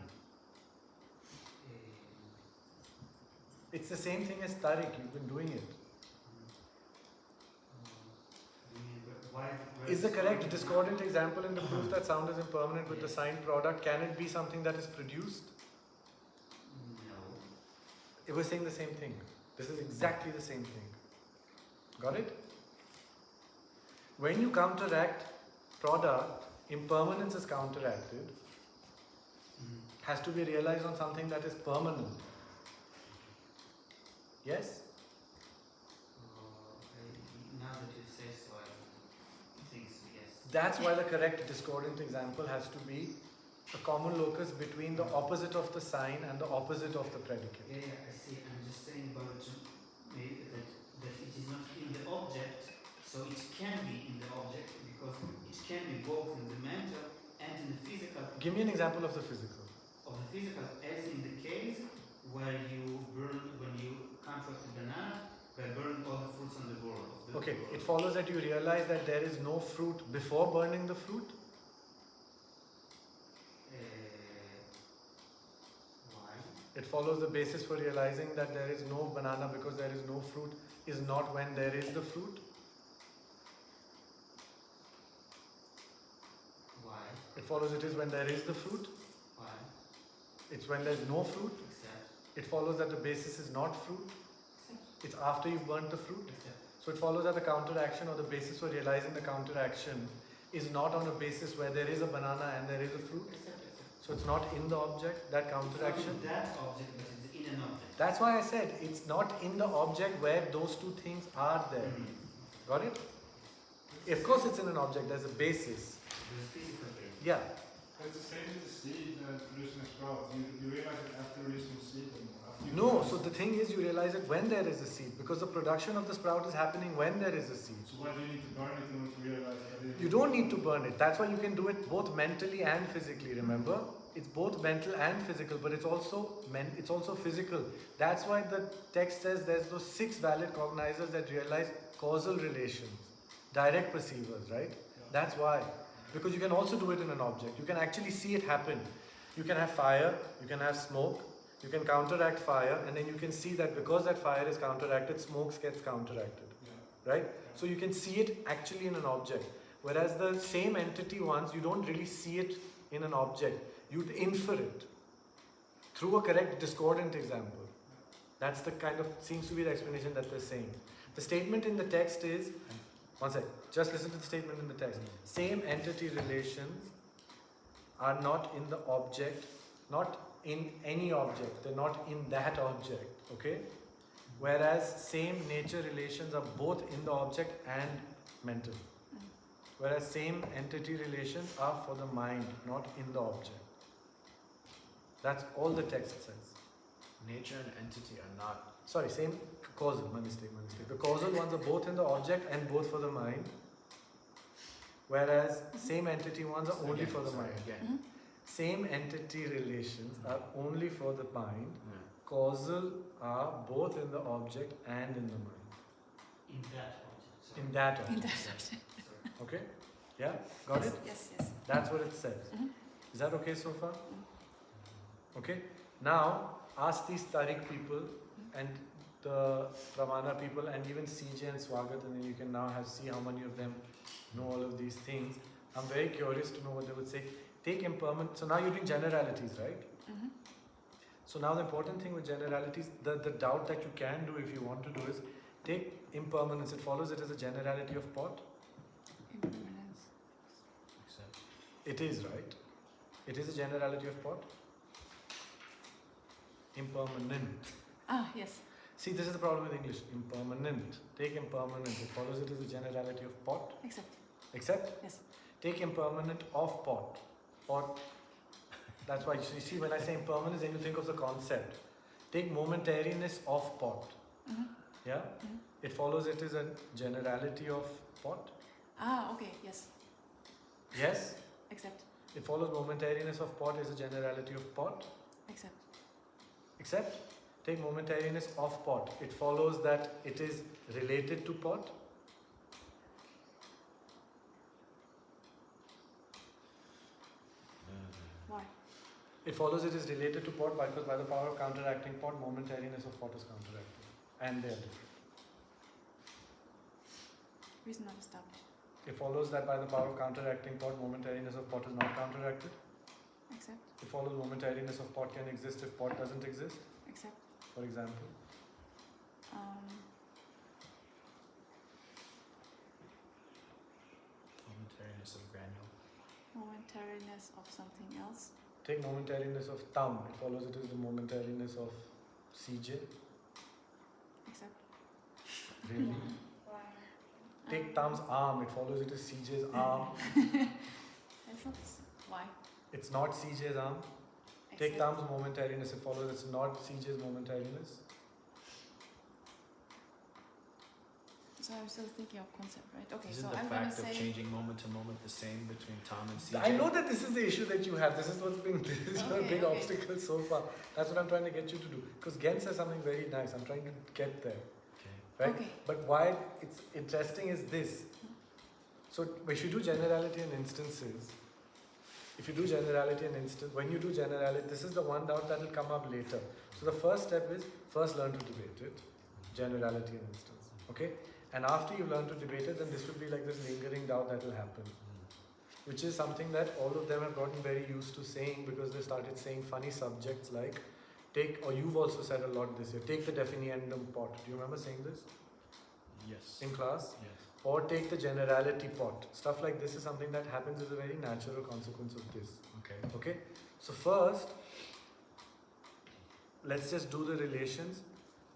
It's the same thing as Tariq, you've been doing it. Is the correct discordant example in the proof that sound is impermanent with the sign product, can it be something that is produced? No. It was saying the same thing. This is exactly the same thing. Got it? When you counteract product, impermanence is counteracted, has to be realized on something that is permanent. Yes? Now that you say so, I think so, yes. That's why the correct discordant example has to be a common locus between the opposite of the sign and the opposite of the predicate. Yeah, I see. I'm just saying about maybe that it is not in the object, so it can be in the object because it can be both in the mental and in the physical. Give me an example of the physical. Of the physical, as in the case where you burn, when you contract a banana, by burning all the fruits on the board. Okay, it follows that you realize that there is no fruit before burning the fruit? Why? It follows the basis for realizing that there is no banana because there is no fruit is not when there is the fruit? Why? It follows it is when there is the fruit? Why? It's when there's no fruit? Except. It follows that the basis is not fruit? It's after you've burnt the fruit? Except. So it follows that the counteraction or the basis for realizing the counteraction is not on a basis where there is a banana and there is a fruit. Except. So it's not in the object, that counteraction. It's not in that object, but it's in an object. That's why I said it's not in the object where those two things are there. Got it? Of course it's in an object, there's a basis. There's physical thing. Yeah. But it's the same as the seed producing a sprout. You realize it after releasing the seed or after you No, produce so it. the thing is you realize it when there is a seed because the production of the sprout is happening when there is a seed. So why do you need to burn it in order to realize that it You don't need to burn it. That's why you can do it both mentally and physically, remember? It's both mental and physical, but it's also physical. That's why the text says there's those 6 valid cognizers that realize causal relations, direct perceivers, right? That's why. Because you can also do it in an object. You can actually see it happen. You can have fire, you can have smoke, you can counteract fire, and then you can see that because that fire is counteracted, smoke gets counteracted. Yeah. Right? So you can see it actually in an object. Whereas the same entity ones, you don't really see it in an object. You'd infer it through a correct discordant example. That's the kind of, seems to be the explanation that they're saying. The statement in the text is, one sec, just listen to the statement in the text. Same entity relations are not in the object, not in any object. They're not in that object, okay? Whereas same nature relations are both in the object and mental. whereas same entity relations are for the mind, not in the object. That's all the text says. Nature and entity are not. Sorry, same causal, my mistake. The causal ones are both in the object and both for the mind, whereas same entity ones are only for the mind. Again. Same entity relations are only for the mind, Yeah. causal are both in the object and in the mind. In that object. Sorry. In that In object. that object. Okay? Yeah? Got it? Yes, yes. That's what it says. Mhm. Is that okay so far? Okay? Now, ask these Tariq people and the Pramana people and even CJ and Swagat, and then you can now see how many of them know all of these things. I'm very curious to know what they would say. Take impermanent. So now you're doing generalities, right? Mm-hmm. So now the important thing with generalities, the doubt that you can do if you want to do is take impermanence. It follows it as a generality of pot. Impermanence. Except. It is, right? It is a generality of pot. Impermanent. Ah, yes. See, this is the problem with English. Impermanent. Take impermanent. It follows it as a generality of pot. Except. Except? Yes. Take impermanent of pot. Pot. That's why you see when I say impermanence, then you think of the concept. Take momentariness of pot. Mm-hmm. Yeah? Mhm. It follows it as a generality of pot. Ah, okay. Yes. Yes? Except. It follows momentariness of pot is a generality of pot. Except. Except, take momentariness of pot. It follows that it is related to pot. Why? It follows it is related to pot because by the power of counteracting pot, momentariness of pot is counteracted. And they are different. Reason not established. It follows that by the power of counteracting pot, momentariness of pot is not counteracted. Except. It follows momentariness of pot can exist if pot doesn't exist, Except. for example. Momentariness of granule. Momentariness of something else. Take momentariness of thumb. It follows it is the momentariness of CJ. Except. Really? Take thumb's arm. It follows it is CJ's arm. It's not. Why? It's not CJ's arm. Take thumb's momentariness. It follows it's not CJ's momentariness. So I'm still thinking of concept, right? Okay, Isn't so the I'm gonna fact of say. changing moment to moment the same between Tom and CJ? I know that this is the issue that you have. This is what's been this is your Okay, big okay. obstacle so far. That's what I'm trying to get you to do. Because Gen says something very nice. I'm trying to get there. Okay. Right? Okay. But why it's interesting is this. So if you do generality and instances, when you do generality, this is the one doubt that will come up later. So the first step is first learn to debate it, generality and instance. Okay? And after you learn to debate it, then this will be like this lingering doubt that will happen. Which is something that all of them have gotten very used to saying because they started saying funny subjects like or you've also said a lot this year, take the definiendum pot. Do you remember saying this Yes. in class? Yes. Or take the generality pot. Stuff like this is something that happens as a very natural consequence of this. Okay. Okay? So first, let's just do the relations.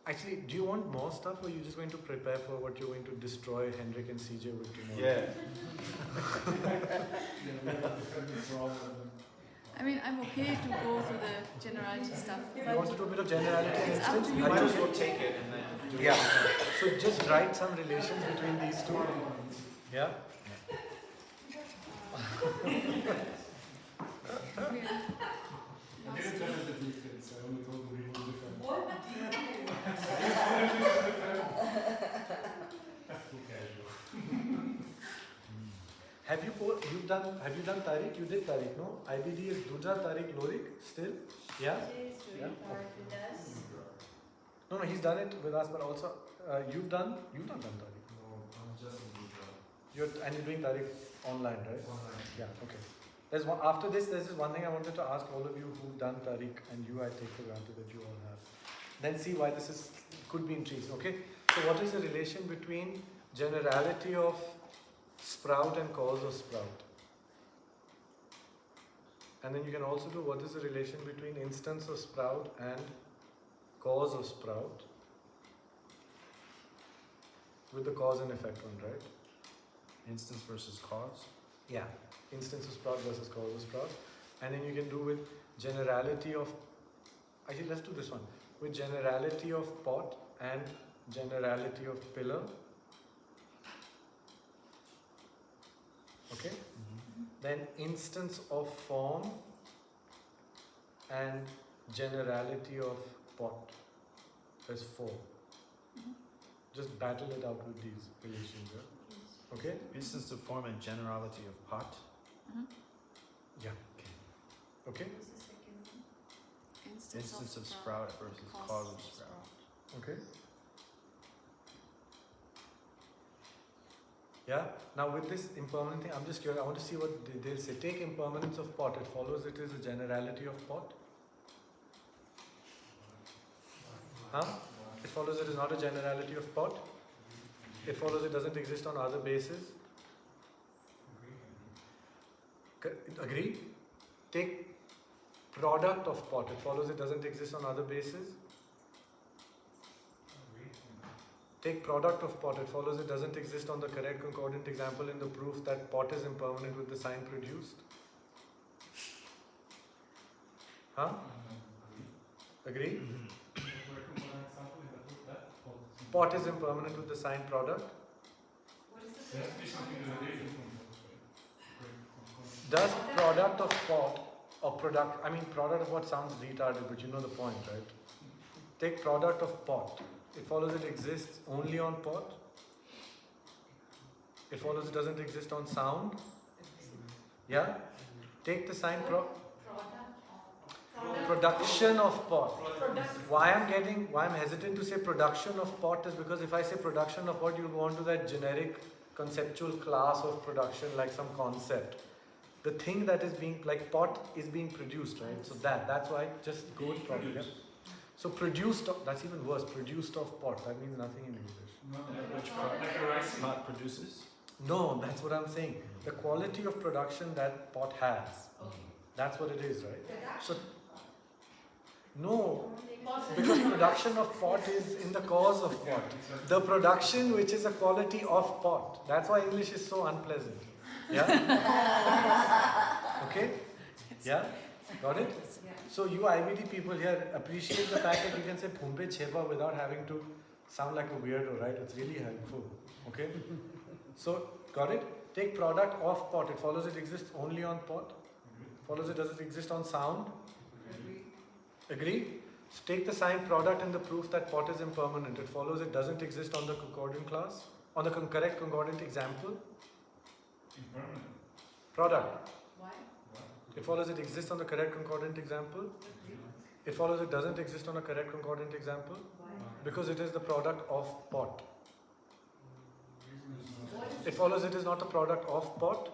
Actually, do you want more stuff or are you just going to prepare for what you're going to destroy Hendrik and CJ with tomorrow? Yeah. Yeah, we have a different problem. I mean, I'm okay to go through the generality stuff, You want to but do a bit of generality and It's up instance? to you. Are Might you as well take it and then do Yeah. it. So just write some relations between these two. Yeah? I didn't tell him the details, I only told him we will defend. Too casual. Have you done Tariq? You did Tariq, no? IBD is Dudra, Tariq, Lorik still? Yeah? Yeah. No, he's done it with us, but also you've not done Tariq. No, I'm just a Dudra. You're doing Tariq online, right? Online. Yeah, okay. After this, there's one thing I wanted to ask all of you who've done Tariq, and you I take for granted that you all have. Then see why this could be intriguing, okay? So what is the relation between generality of sprout and cause of sprout? And then you can also do what is the relation between instance of sprout and cause of sprout with the cause and effect one, right? Instance versus cause. Yeah, instance of sprout versus cause of sprout. And then you can do with generality of, actually let's do this one, with generality of pot and generality of pillar. Okay? Then instance of form and generality of pot. There's 4. Just battle it out with these relations. Yeah? Okay? Instance of form and generality of pot. Yeah. Okay? What's the second one? Instance of sprout versus cause of sprout. Okay? Yeah? Now with this impermanent thing, I'm just curious, I want to see what they'll say. Take impermanence of pot, it follows it is a generality of pot. Huh? It follows it is not a generality of pot. It follows it doesn't exist on other bases. Agree? Take product of pot, it follows it doesn't exist on other bases. Take product of pot, it follows it doesn't exist on the correct concordant example in the proof that pot is impermanent with the sign produced. Huh? Agree? Pot is impermanent with the sign product. There has to be something that is different from that. Does product of pot or product, I mean product of what sounds retarded, but you know the point, right? Take product of pot. It follows it exists only on pot. It follows it doesn't exist on sound. Yeah? Take the sign production of pot. Why I'm hesitant to say production of pot is because if I say production of pot, you'll go on to that generic conceptual class of production, like some concept. The thing that is being, like pot is being produced, right? So that's why just go with product. Yeah? So produced, that's even worse, produced of pot, that means nothing in English. Like a rice Pot produces? No, that's what I'm saying. The quality of production that pot has. That's what it is, right? So, no, because production of pot is in the cause of pot. The production which is a quality of pot. That's why English is so unpleasant. Yeah? Okay? Yeah? Got it? So you IBD people here appreciate the fact that you can say Phumpe Chepa without having to sound like a weirdo, right? It's really helpful. Okay? So, got it? Take product of pot. It follows it exists only on pot. Follows it does it exist on sound. Agree? So take the sign product and the proof that pot is impermanent. It follows it doesn't exist on the concordant class. On the correct concordant example. Impermanent. Product. Why? It follows it exists on the correct concordant example. It follows it doesn't exist on a correct concordant example. Why? Because it is the product of pot. It follows it is not a product of pot.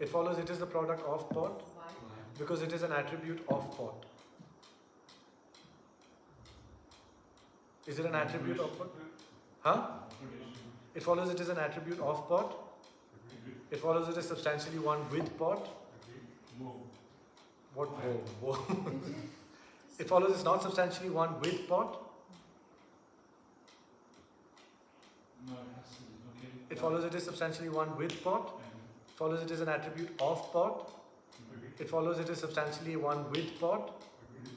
It follows it is the product of pot. Why? Because it is an attribute of pot. Is it an attribute of pot? Huh? It follows it is an attribute of pot. It follows it is substantially one with pot. What? Whoa. It follows it's not substantially one with pot. No, it has to be. Okay. It follows it is substantially one with pot. It follows it is an attribute of pot. It follows it is substantially one with pot.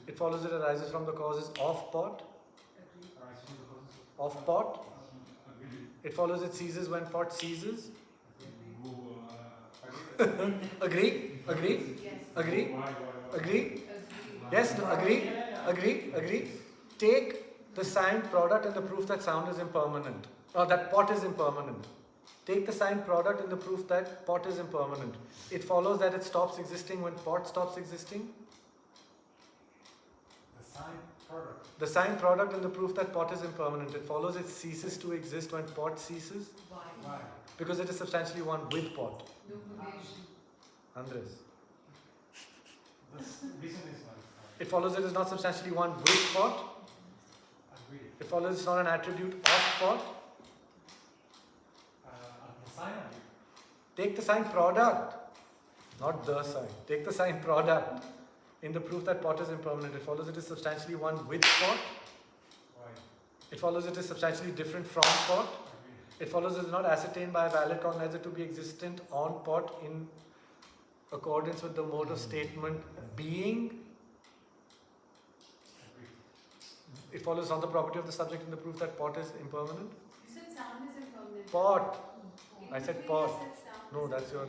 It follows it arises from the causes of pot. Of pot. It follows it ceases when pot ceases. Agree? Agree? Yes. Agree? Why? Agree? Yes? No? Agree? Agree? Agree? Take the signed product and the proof that sound is impermanent. Or that pot is impermanent. Take the signed product and the proof that pot is impermanent. It follows that it stops existing when pot stops existing. The signed product and the proof that pot is impermanent. It follows it ceases to exist when pot ceases. Why? Because it is substantially one with pot. No negation. Andres. The reason is It follows it is not substantially one with pot. It follows it's not an attribute of pot. Take the sign product, not the sign. Take the sign product in the proof that pot is impermanent. It follows it is substantially one with pot. It follows it is substantially different from pot. It follows it is not ascertained by a valid cognizer to be existent on pot in accordance with the mode of statement being. It follows not the property of the subject in the proof that pot is impermanent. You said sound is impermanent. Pot. In I said between pot. you said sound No, is that's your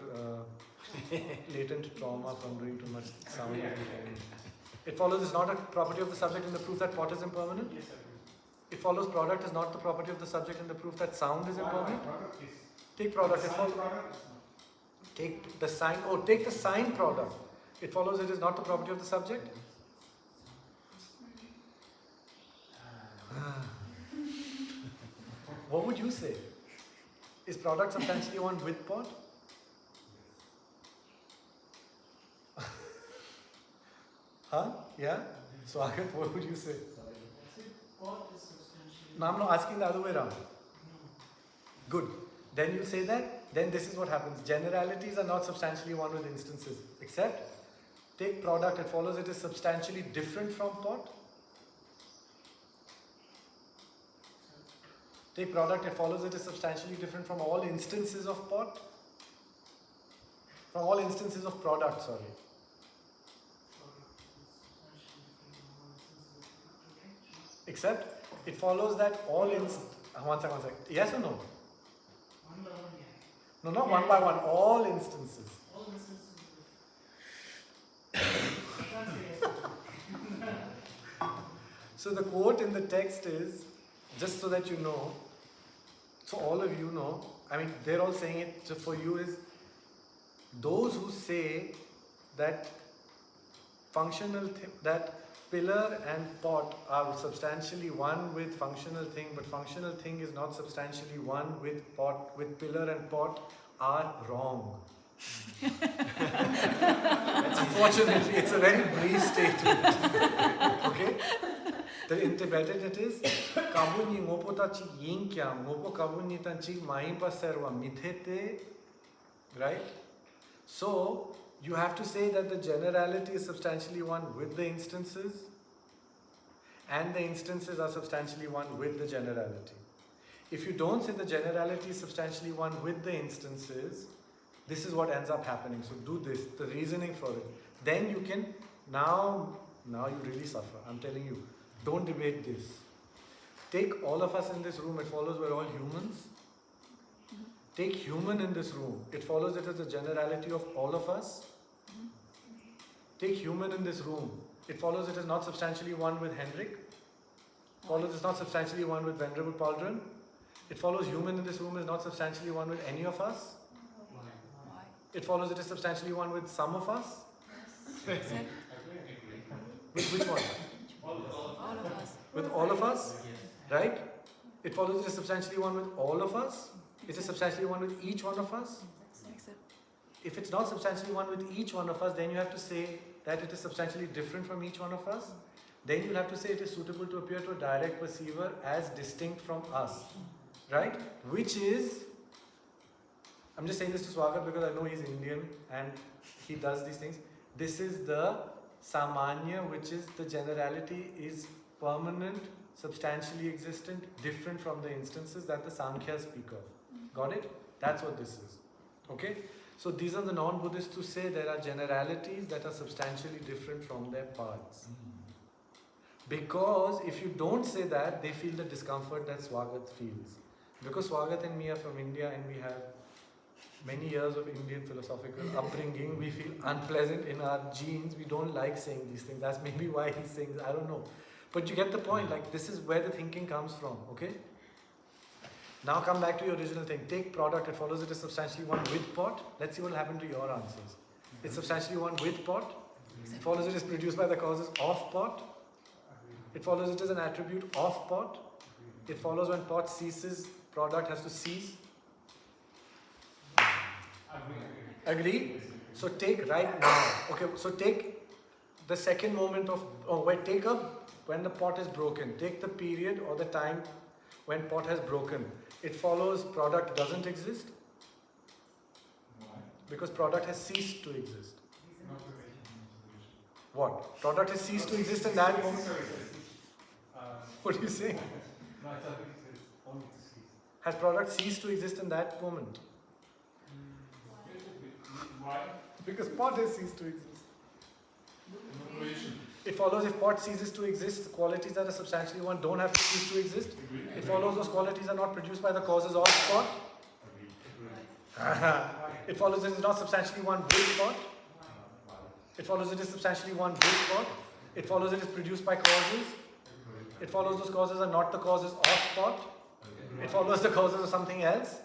latent trauma from doing too much sound. It follows is not a property of the subject in the proof that pot is impermanent. Yes, I agree. It follows product is not the property of the subject in the proof that sound is impermanent. Product is. Take product. It Sign follows. product is not. Take the sign. Oh, take the sign product. It follows it is not the property of the subject. What would you say? Is product substantially one with pot? Huh? Yeah? Swagat, what would you say? No, I'm not asking the other way around. Good. Then you say that, then this is what happens. Generalities are not substantially one with instances. Except, take product, it follows it is substantially different from pot. Take product, it follows it is substantially different from all instances of pot. From all instances of product, sorry. Except, it follows that all one second. Yes or no? one by one, yeah. No, not one by one, all instances. All instances. That's it. So the quote in the text is, just so that you know, so all of you know, I mean, they're all saying it just for you is, those who say that that pillar and pot are substantially one with functional thing, but functional thing is not substantially one with pot, with pillar and pot, are wrong. Unfortunately, it's a very brief statement. Okay? In Tibetan it is Kabuni ngopotachi yinkya ngopo kabuni tanchi maimpa serva mithete. Right? So you have to say that the generality is substantially one with the instances, and the instances are substantially one with the generality. If you don't say the generality is substantially one with the instances, this is what ends up happening. So do this, the reasoning for it. Then you can, now you really suffer. I'm telling you, don't debate this. Take all of us in this room, it follows we're all humans. Take human in this room, it follows it as a generality of all of us. Take human in this room, it follows it is not substantially one with Henrik. Follows it's not substantially one with Venerable Pauldron. It follows human in this room is not substantially one with any of us. Why? It follows it is substantially one with some of us. Except With which one? all of us. With all of us, right? It follows it is substantially one with all of us. It is substantially one with each one of us. Except If it's not substantially one with each one of us, then you have to say that it is substantially different from each one of us. Then you'll have to say it is suitable to appear to a direct perceiver as distinct from us. Right? Which is, I'm just saying this to Swagat because I know he's Indian and he does these things. This is the Samanya, which is the generality is permanent, substantially existent, different from the instances that the Sankhya speak of. Got it? That's what this is. Okay? So these are the non-Buddhists who say there are generalities that are substantially different from their parts. Because if you don't say that, they feel the discomfort that Swagat feels. Because Swagat and me are from India and we have many years of Indian philosophical upbringing, we feel unpleasant in our genes. We don't like saying these things. That's maybe why he sings. I don't know. But you get the point. Like, this is where the thinking comes from. Okay? Now come back to your original thing. Take product. It follows it is substantially one with pot. Let's see what will happen to your answers. It's substantially one with pot. It follows it is produced by the causes of pot. It follows it is an attribute of pot. It follows when pot ceases, product has to cease. Agree? So take right now. Okay, so take the second moment of, when the pot is broken. Take the period or the time when pot has broken. It follows product doesn't exist. Because product has ceased to exist. What? Product has ceased to exist in that moment? What are you saying? No, I thought it was only to cease. Has product ceased to exist in that moment? Why? Because pot has ceased to exist. No relation. It follows if pot ceases to exist, qualities that are substantially one don't have to cease to exist. Agree. It follows those qualities are not produced by the causes of pot. Agree. It follows it is not substantially one with pot. It follows it is substantially one with pot. It follows it is produced by causes. It follows those causes are not the causes of pot. It follows the causes of something else.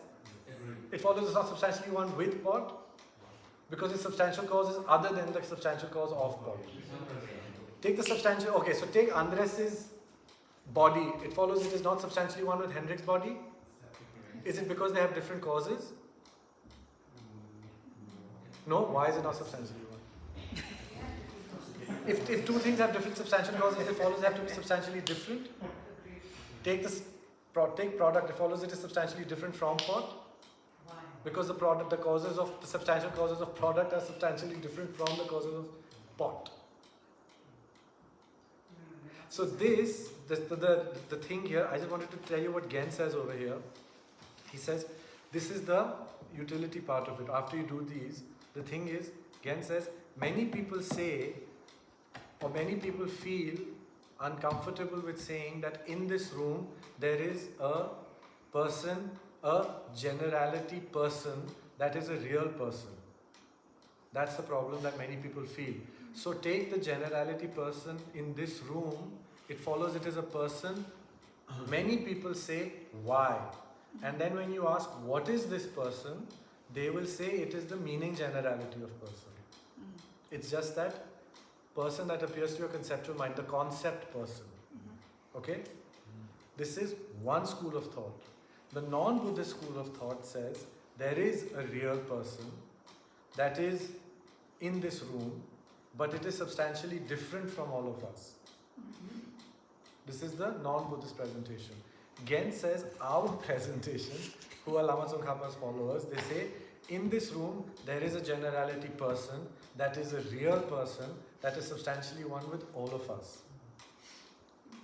It follows it's not substantially one with pot. Because its substantial cause is other than the substantial cause of pot. Take the substantial, okay, so take Andres's body. It follows it is not substantially one with Hendrik's body. Is it because they have different causes? No, why is it not substantially one? If two things have different substantial causes, it follows they have to be substantially different. Take this take product, it follows it is substantially different from pot. Because the causes of the substantial causes of product are substantially different from the causes of pot. So the thing here, I just wanted to tell you what Gen says over here. He says, this is the utility part of it. After you do these, the thing is, Gen says, many people say, or many people feel uncomfortable with saying that in this room, there is a person, a generality person that is a real person. That's the problem that many people feel. So take the generality person in this room, it follows it is a person. Many people say, why? And then when you ask, what is this person? They will say it is the meaning generality of person. It's just that person that appears to your conceptual mind, the concept person. Okay? This is one school of thought. The non-Buddhist school of thought says there is a real person that is in this room, but it is substantially different from all of us. This is the non-Buddhist presentation. Gen says our presentation, who are Lama Tsongkhapa's followers, they say in this room there is a generality person that is a real person that is substantially one with all of us.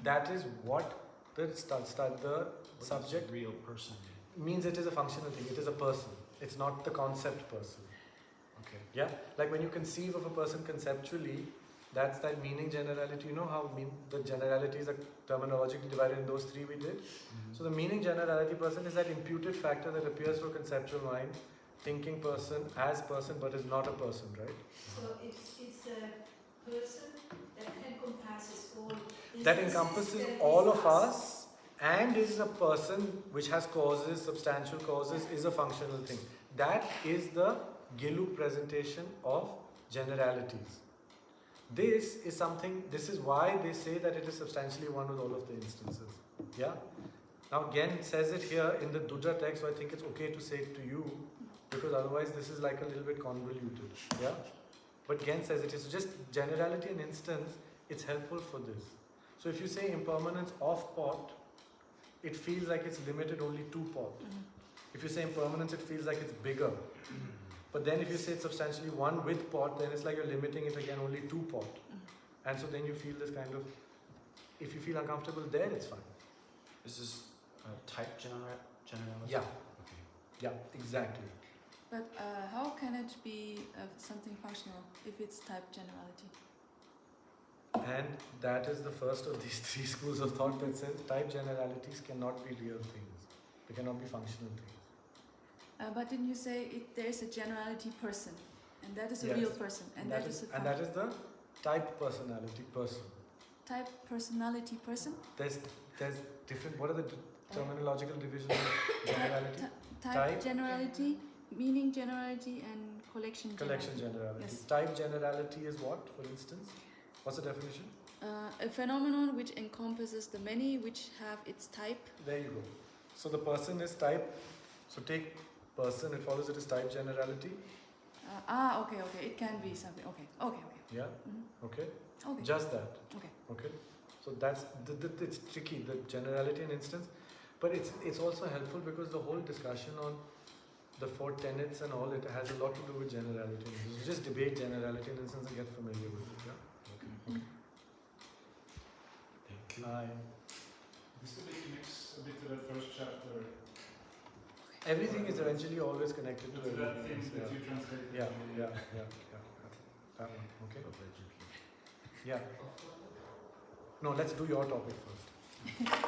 That is what the subject real person means. It is a functional thing. It is a person. It's not the concept person. Okay. Yeah? Like when you conceive of a person conceptually, that's that meaning generality. You know how the generalities are terminologically divided in those three we did? So the meaning generality person is that imputed factor that appears for conceptual mind, thinking person as person but is not a person, right? So it's a person that encompasses all. That encompasses all of us and is a person which has causes, substantial causes, is a functional thing. That is the Giluk presentation of generalities. This is why they say that it is substantially one with all of the instances. Yeah? Now again it says it here in the Dudra text, so I think it's okay to say it to you, because otherwise this is like a little bit convoluted. Yeah? But Gen says it is just generality and instance, it's helpful for this. So if you say impermanence of pot, it feels like it's limited only to pot. If you say impermanence, it feels like it's bigger. But then if you say it's substantially one with pot, then it's like you're limiting it again only to pot. And so then you feel this kind of, if you feel uncomfortable there, it's fine. Is this type generality? Yeah. Okay. Yeah, exactly. But how can it be something functional if it's type generality? And that is the first of these three schools of thought that says type generalities cannot be real things. They cannot be functional things. But didn't you say there is a generality person, and that is a Yes. real person, and that is a and that is the type personality person. type personality person? There's different. What are the terminological divisions of generality? Type generality, meaning generality, and collection Generality. Yes. Type generality is what, for instance? What's the definition? A phenomenon which encompasses the many which have its type. There you go. So the person is type. So take person, it follows it is type generality. Okay. It can be something. Okay. Yeah. Okay. Okay. Just that. Okay. Okay. So that's it's tricky, the generality and instance, but it's also helpful because the whole discussion on the four tenets and all, it has a lot to do with generality. You just debate generality and instance and get familiar with it. Yeah. Mm. Thank you. This debate connects a bit to that first chapter Everything is eventually always connected to To that everything thing else. that you translated. Yeah, yeah, yeah, yeah. That one, okay? Yeah. No, let's do your topic first.